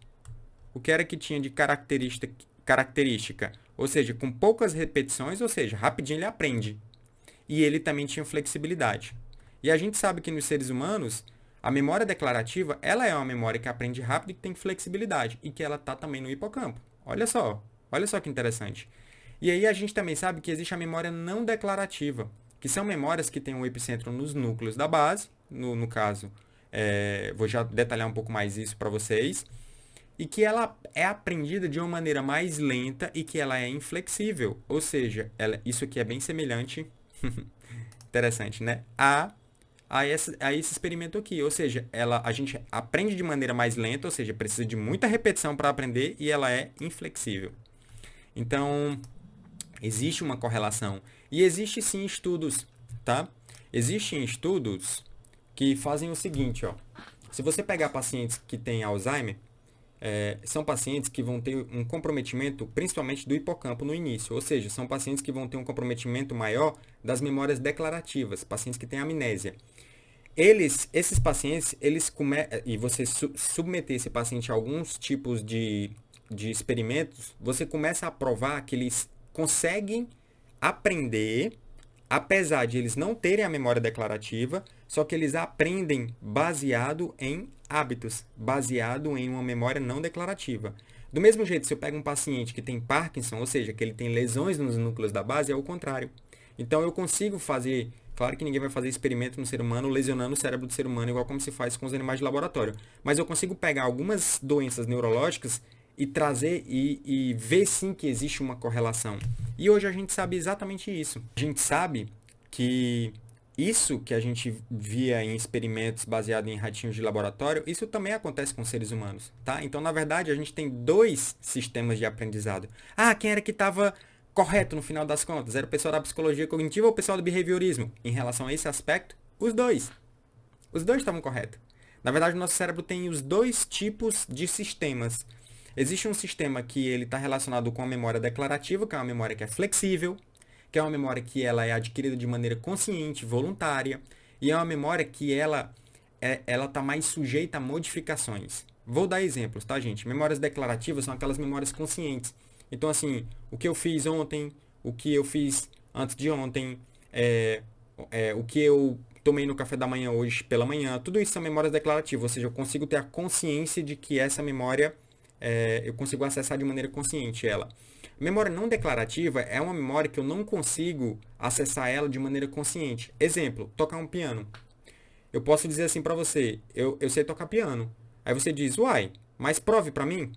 o que era que tinha de característica? Ou seja, com poucas repetições, ou seja, rapidinho ele aprende. E ele também tinha flexibilidade. E a gente sabe que nos seres humanos, a memória declarativa, ela é uma memória que aprende rápido e que tem flexibilidade. E que ela está também no hipocampo. Olha só que interessante. E aí a gente também sabe que existe a memória não declarativa, que são memórias que têm um epicentro nos núcleos da base, no caso, vou já detalhar um pouco mais isso para vocês, e que ela é aprendida de uma maneira mais lenta e que ela é inflexível. Ou seja, isso aqui é bem semelhante, interessante, né? a esse experimento aqui. Ou seja, a gente aprende de maneira mais lenta, ou seja, precisa de muita repetição para aprender e ela é inflexível. Então, existe uma correlação. E existe sim estudos, tá? Existem estudos que fazem o seguinte, ó. Se você pegar pacientes que têm Alzheimer, são pacientes que vão ter um comprometimento principalmente do hipocampo no início, ou seja, são pacientes que vão ter um comprometimento maior das memórias declarativas, pacientes que têm amnésia. Esses pacientes, e você submeter esse paciente a alguns tipos de experimentos, você começa a provar que eles conseguem aprender, apesar de eles não terem a memória declarativa, só que eles aprendem baseado em hábitos, baseado em uma memória não declarativa. Do mesmo jeito, se eu pego um paciente que tem Parkinson, ou seja, que ele tem lesões nos núcleos da base, é o contrário. Então, eu consigo fazer... Claro que ninguém vai fazer experimento no ser humano lesionando o cérebro do ser humano, igual como se faz com os animais de laboratório. Mas eu consigo pegar algumas doenças neurológicas e trazer e ver sim que existe uma correlação. E hoje a gente sabe exatamente isso. A gente sabe que isso que a gente via em experimentos baseados em ratinhos de laboratório, isso também acontece com seres humanos, tá? Então, na verdade, a gente tem dois sistemas de aprendizado. Ah, quem era que estava correto no final das contas? Era o pessoal da psicologia cognitiva ou o pessoal do behaviorismo? Em relação a esse aspecto, os dois. Os dois estavam corretos. Na verdade, o nosso cérebro tem os dois tipos de sistemas. Existe um sistema que ele está relacionado com a memória declarativa, que é uma memória que é flexível, que é uma memória que ela é adquirida de maneira consciente, voluntária, e é uma memória que ela está mais sujeita a modificações. Vou dar exemplos, tá, gente? Memórias declarativas são aquelas memórias conscientes. Então, assim, o que eu fiz ontem, o que eu fiz antes de ontem, o que eu tomei no café da manhã hoje pela manhã, tudo isso são memórias declarativas, ou seja, eu consigo ter a consciência de que essa memória, eu consigo acessar de maneira consciente ela. Memória não declarativa é uma memória que eu não consigo acessar ela de maneira consciente. Exemplo, tocar um piano. Eu posso dizer assim para você, eu sei tocar piano. Aí você diz, uai, mas prove para mim.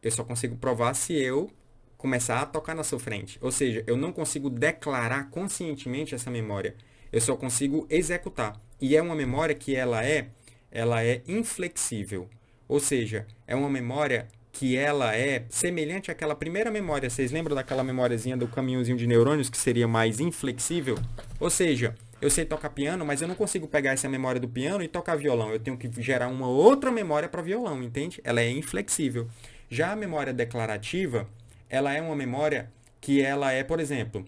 Eu só consigo provar se eu começar a tocar na sua frente. Ou seja, eu não consigo declarar conscientemente essa memória. Eu só consigo executar. E é uma memória que ela é inflexível. Ou seja, é uma memória que ela é semelhante àquela primeira memória. Vocês lembram daquela memóriazinha do caminhozinho de neurônios que seria mais inflexível? Ou seja, eu sei tocar piano, mas eu não consigo pegar essa memória do piano e tocar violão. Eu tenho que gerar uma outra memória para violão, entende? Ela é inflexível. Já a memória declarativa, ela é uma memória que ela é, por exemplo,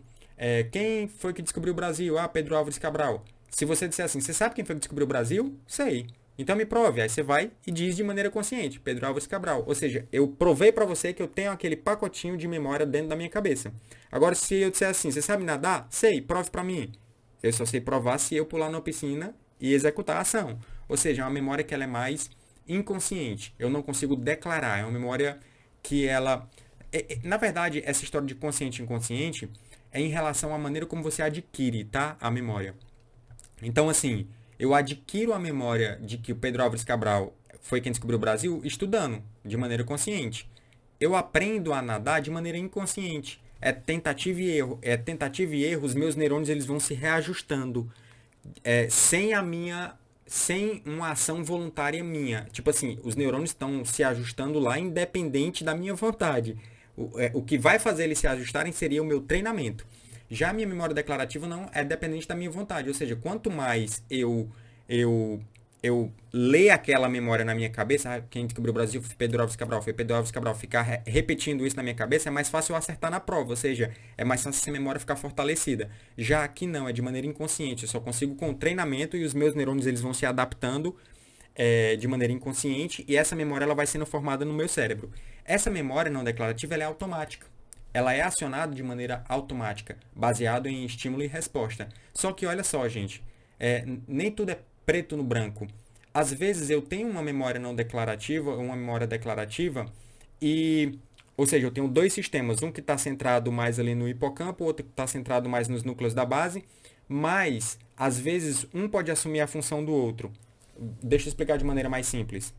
quem foi que descobriu o Brasil? Ah, Pedro Álvares Cabral. Se você disser assim, você sabe quem foi que descobriu o Brasil? Sei. Então me prove. Aí você vai e diz de maneira consciente, Pedro Álvares Cabral. Ou seja, eu provei para você que eu tenho aquele pacotinho de memória dentro da minha cabeça. Agora, se eu disser assim, você sabe nadar? Sei, prove para mim. Eu só sei provar se eu pular na piscina e executar a ação. Ou seja, é uma memória que ela é mais inconsciente. Eu não consigo declarar. É uma memória que ela... Na verdade, essa história de consciente e inconsciente é em relação à maneira como você adquire, tá? A memória. Então, assim, eu adquiro a memória de que o Pedro Álvares Cabral foi quem descobriu o Brasil estudando, de maneira consciente. Eu aprendo a nadar de maneira inconsciente. É tentativa e erro. É tentativa e erro, os meus neurônios eles vão se reajustando. Sem uma ação voluntária minha. Tipo assim, os neurônios estão se ajustando lá independente da minha vontade. O que vai fazer eles se ajustarem seria o meu treinamento. Já a minha memória declarativa não é dependente da minha vontade. Ou seja, quanto mais eu ler aquela memória na minha cabeça, quem descobriu o Brasil foi Pedro Álvares Cabral, ficar repetindo isso na minha cabeça, é mais fácil eu acertar na prova, ou seja, é mais fácil essa memória ficar fortalecida. Já aqui não, é de maneira inconsciente, eu só consigo com o treinamento e os meus neurônios eles vão se adaptando de maneira inconsciente e essa memória ela vai sendo formada no meu cérebro. Essa memória não declarativa ela é automática. Ela é acionada de maneira automática, baseado em estímulo e resposta. Só que olha só, gente, nem tudo é preto no branco. Às vezes eu tenho uma memória não declarativa, uma memória declarativa, ou seja, eu tenho dois sistemas, um que está centrado mais ali no hipocampo, outro que está centrado mais nos núcleos da base, mas às vezes um pode assumir a função do outro. Deixa eu explicar de maneira mais simples.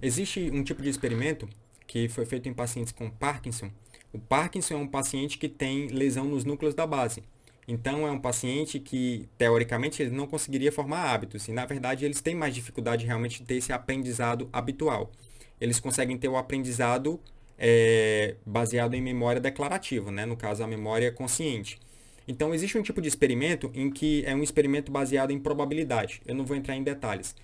Existe um tipo de experimento que foi feito em pacientes com Parkinson. O Parkinson é um paciente que tem lesão nos núcleos da base. Então, é um paciente que, teoricamente, ele não conseguiria formar hábitos. E, na verdade, eles têm mais dificuldade realmente de ter esse aprendizado habitual. Eles conseguem ter o aprendizado baseado em memória declarativa, né? No caso, a memória consciente. Então, existe um tipo de experimento em que é um experimento baseado em probabilidade. Eu não vou entrar em detalhes.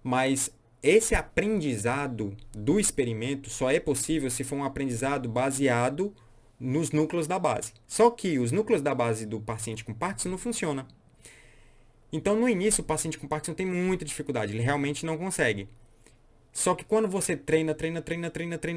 Mas esse aprendizado do experimento só é possível se for um aprendizado baseado nos núcleos da base. Só que os núcleos da base do paciente com Parkinson não funcionam. Então, no início, o paciente com Parkinson tem muita dificuldade, ele realmente não consegue. Só que quando você treina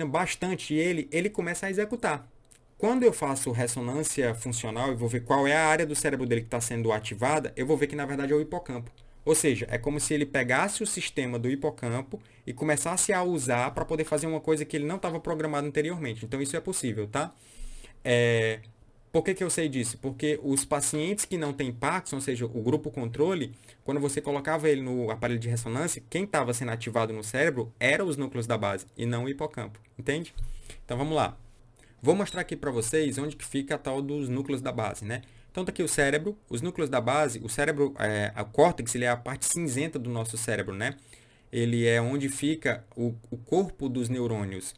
bastante ele começa a executar. Quando eu faço ressonância funcional e vou ver qual é a área do cérebro dele que está sendo ativada, eu vou ver que na verdade é o hipocampo. Ou seja, é como se ele pegasse o sistema do hipocampo e começasse a usar para poder fazer uma coisa que ele não estava programado anteriormente. Então isso é possível, tá? É, por que eu sei disso? Porque os pacientes que não têm Parkinson, ou seja, o grupo controle, quando você colocava ele no aparelho de ressonância, quem estava sendo ativado no cérebro eram os núcleos da base e não o hipocampo, entende? Então vamos lá. Vou mostrar aqui para vocês onde que fica a tal dos núcleos da base, né? Então tá aqui o cérebro, os núcleos da base, o cérebro, o córtex, ele é a parte cinzenta do nosso cérebro, né? Ele é onde fica o corpo dos neurônios.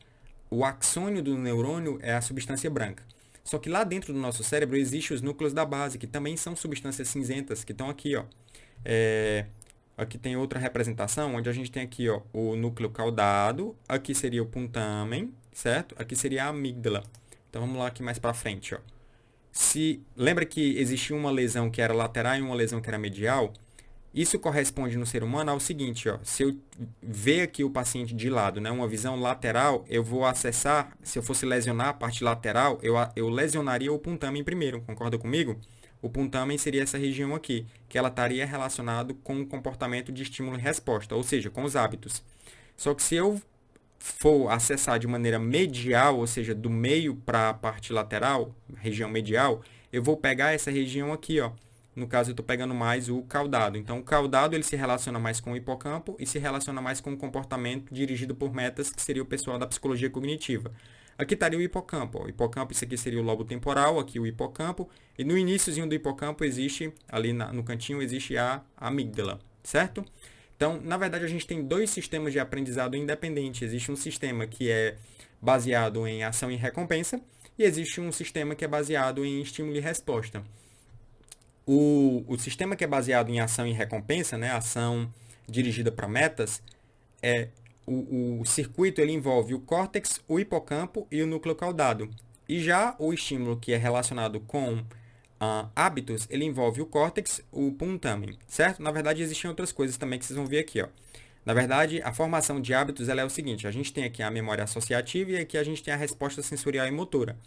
O axônio do neurônio é a substância branca. Só que lá dentro do nosso cérebro existem os núcleos da base, que também são substâncias cinzentas, que estão aqui, ó. Aqui tem outra representação, onde a gente tem aqui, ó, o núcleo caudado, aqui seria o putamen, certo? Aqui seria a amígdala. Então vamos lá aqui mais para frente, ó. Lembra que existia uma lesão que era lateral e uma lesão que era medial? Isso corresponde no ser humano ao seguinte, ó, se eu ver aqui o paciente de lado, né, uma visão lateral, eu vou acessar, se eu fosse lesionar a parte lateral, eu lesionaria o putamen primeiro, concorda comigo? O putamen seria essa região aqui, que ela estaria relacionado com o comportamento de estímulo e resposta, ou seja, com os hábitos. Só que se eu for acessar de maneira medial, ou seja, do meio para a parte lateral, região medial, eu vou pegar essa região aqui, ó. No caso, eu estou pegando mais o caudado. Então, o caudado ele se relaciona mais com o hipocampo e se relaciona mais com o comportamento dirigido por metas, que seria o pessoal da psicologia cognitiva. Aqui estaria o hipocampo. Ó. O hipocampo, isso aqui seria o lobo temporal, aqui o hipocampo. E no iníciozinho do hipocampo existe, ali no cantinho, existe a amígdala, certo? Então, na verdade, a gente tem dois sistemas de aprendizado independentes. Existe um sistema que é baseado em ação e recompensa e existe um sistema que é baseado em estímulo e resposta. O sistema que é baseado em ação e recompensa, né, ação dirigida para metas, o circuito ele envolve o córtex, o hipocampo e o núcleo caudado. E já o estímulo que é relacionado com hábitos, ele envolve o córtex, o putamen, certo? Na verdade, existem outras coisas também que vocês vão ver aqui, ó. Na verdade, a formação de hábitos ela é o seguinte, a gente tem aqui a memória associativa e aqui a gente tem a resposta sensorial e motora.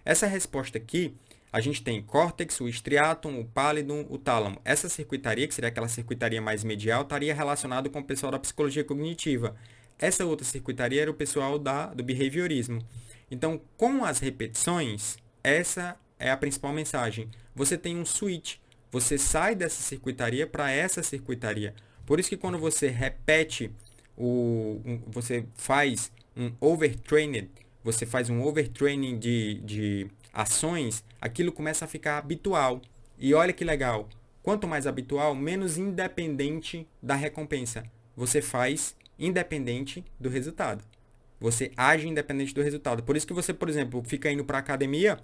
Essa resposta aqui, a gente tem córtex, o striatum, o pallidum, o tálamo. Essa circuitaria, que seria aquela circuitaria mais medial, estaria relacionada com o pessoal da psicologia cognitiva. Essa outra circuitaria era o pessoal do behaviorismo. Então, com as repetições, essa é a principal mensagem. Você tem um switch. Você sai dessa circuitaria para essa circuitaria. Por isso que quando você repete, você faz um overtrained, você faz um overtraining de ações, aquilo começa a ficar habitual. E olha que legal. Quanto mais habitual, menos independente da recompensa. Você faz independente do resultado. Você age independente do resultado. Por isso que você, por exemplo, fica indo para a academia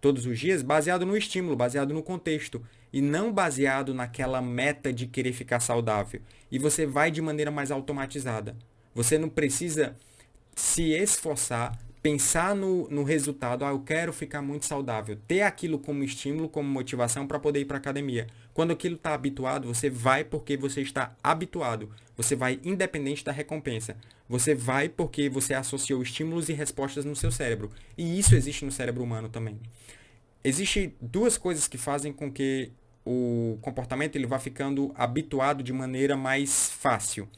todos os dias baseado no estímulo, baseado no contexto e não baseado naquela meta de querer ficar saudável. E você vai de maneira mais automatizada. Você não precisa se esforçar, pensar no resultado, eu quero ficar muito saudável, ter aquilo como estímulo, como motivação para poder ir para a academia. Quando aquilo está habituado, você vai porque você está habituado. Você vai independente da recompensa. Você vai porque você associou estímulos e respostas no seu cérebro. E isso existe no cérebro humano também. Existem duas coisas que fazem com que o comportamento ele vá ficando habituado de maneira mais fácil.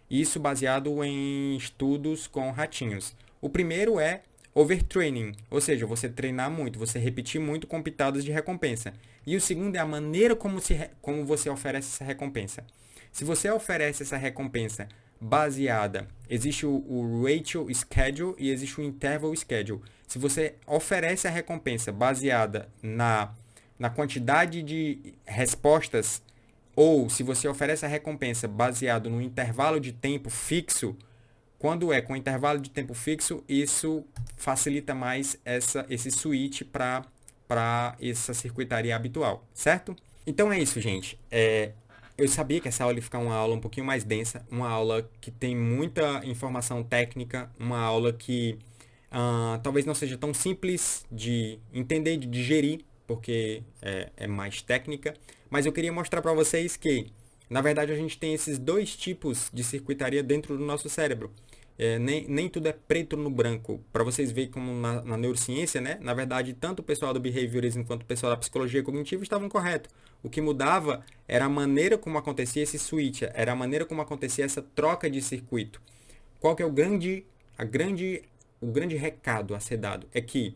Isso baseado em estudos com ratinhos. O primeiro é overtraining, ou seja, você treinar muito, você repetir muito com pitadas de recompensa. E o segundo é a maneira como você oferece essa recompensa. Se você oferece essa recompensa baseada, existe o ratio schedule e existe o interval schedule. Se você oferece a recompensa baseada na quantidade de respostas, ou se você oferece a recompensa baseado no intervalo de tempo fixo, quando é com intervalo de tempo fixo, isso facilita mais esse switch para essa circuitaria habitual, certo? Então é isso, gente. Eu sabia que essa aula ia ficar uma aula um pouquinho mais densa, uma aula que tem muita informação técnica, uma aula que talvez não seja tão simples de entender, de digerir, porque é mais técnica, mas eu queria mostrar para vocês que, na verdade, a gente tem esses dois tipos de circuitaria dentro do nosso cérebro. Nem tudo é preto no branco. Para vocês verem como na neurociência, né? Na verdade, tanto o pessoal do behaviorismo quanto o pessoal da psicologia cognitiva estavam corretos. O que mudava era a maneira como acontecia esse switch, era a maneira como acontecia essa troca de circuito. Qual que é o grande recado a ser dado? É que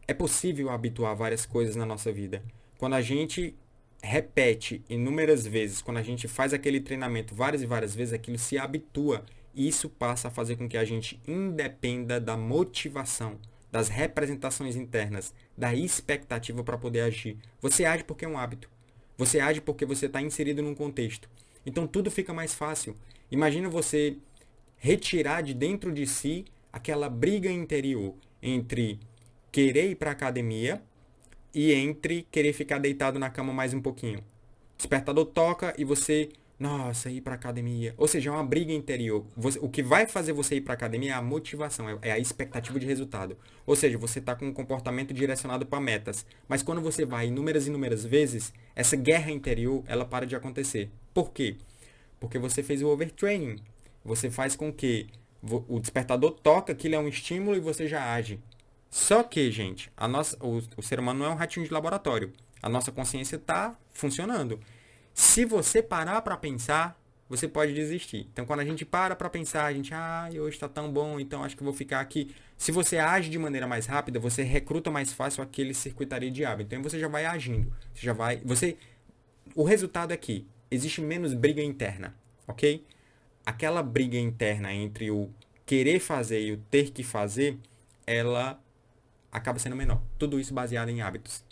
é possível habituar várias coisas na nossa vida. Quando a gente repete inúmeras vezes, quando a gente faz aquele treinamento várias e várias vezes, aquilo se habitua. E isso passa a fazer com que a gente independa da motivação, das representações internas, da expectativa para poder agir. Você age porque é um hábito. Você age porque você está inserido num contexto. Então tudo fica mais fácil. Imagina você retirar de dentro de si aquela briga interior entre querer ir para a academia e entre querer ficar deitado na cama mais um pouquinho. O despertador toca e você, nossa, ir para academia. Ou seja, é uma briga interior. O que vai fazer você ir para academia é a motivação, é a expectativa de resultado. Ou seja, você está com um comportamento direcionado para metas. Mas quando você vai inúmeras e inúmeras vezes, essa guerra interior, ela para de acontecer. Por quê? Porque você fez o overtraining. Você faz com que o despertador toca, aquilo é um estímulo e você já age. Só que, gente, o ser humano não é um ratinho de laboratório. A nossa consciência está funcionando. Se você parar para pensar, você pode desistir. Então, quando a gente para pensar, a gente, hoje está tão bom, então acho que eu vou ficar aqui. Se você age de maneira mais rápida, você recruta mais fácil aquele circuitaria de hábito. Então, você já vai agindo. O resultado é que existe menos briga interna, ok? Aquela briga interna entre o querer fazer e o ter que fazer, ela acaba sendo menor. Tudo isso baseado em hábitos.